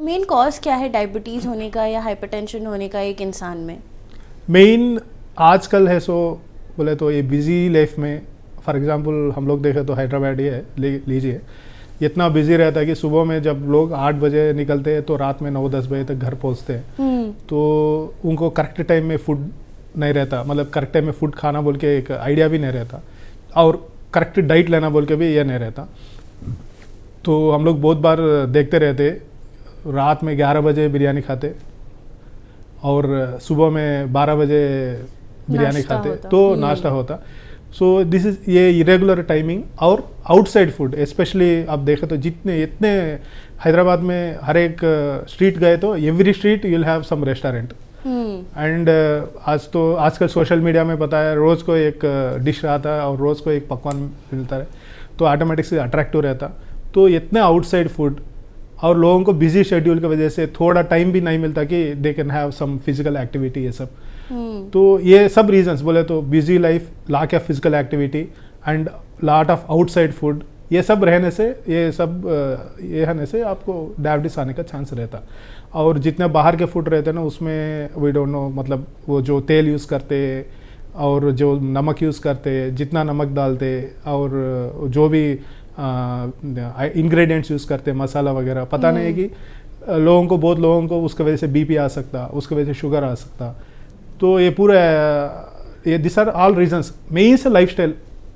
Main cause क्या है diabetes होने का या हाइपरटेंशन होने का एक इंसान में? मेन आजकल है सो बोले तो ये बिजी लाइफ में, फॉर एग्जांपल हम लोग देखें तो हैदराबाद ही है, लीजिए इतना बिजी रहता है कि सुबह में जब लोग 8 बजे निकलते हैं तो रात में 9-10 बजे तक घर पहुंचते हैं। तो उनको करेक्ट टाइम में फूड नहीं रहता, मतलब करेक्ट टाइम में फूड खाना बोल के एक आइडिया भी नहीं रहता, और करेक्ट डाइट लेना बोल के भी ये नहीं रहता। तो हम लोग बहुत बार देखते रहते, रात में 11 बजे बिरयानी खाते और सुबह में 12 बजे बिरयानी खाते, तो नाश्ता होता। सो दिस इज ये इरेगुलर टाइमिंग। और आउटसाइड फूड स्पेशली आप देखें तो जितने इतने हैदराबाद में हर एक स्ट्रीट गए तो every street you will have some restaurant. And आजकल सोशल मीडिया में पता है रोज़ को एक डिश आता है और रोज़ को एक पकवान मिलता है, तो ऑटोमेटिक से अट्रैक्टिव रहता। तो इतने आउटसाइड फूड और लोगों को बिजी शेड्यूल की वजह से थोड़ा टाइम भी नहीं मिलता कि they can have some physical activity, ये सब। तो ये सब रीजंस बोले तो busy life, lack of physical activity and lot of outside food, ये सब रहने से ये रहने से आपको डायबिटीज आने का चांस रहता। और जितने बाहर के फूड रहते हैं ना उसमें वी डोंट नो, मतलब वो जो तेल यूज़ करते और जो नमक यूज़ करते, जितना नमक डालते और जो भी इंग्रेडिएंट्स यूज़ करते मसाला वगैरह, पता नहीं है कि बहुत लोगों को उसकी वजह से बीपी आ सकता, उसकी वजह से शुगर आ सकता। तो ये पूरा ये this are all reasons. Main से लाइफस्टाइल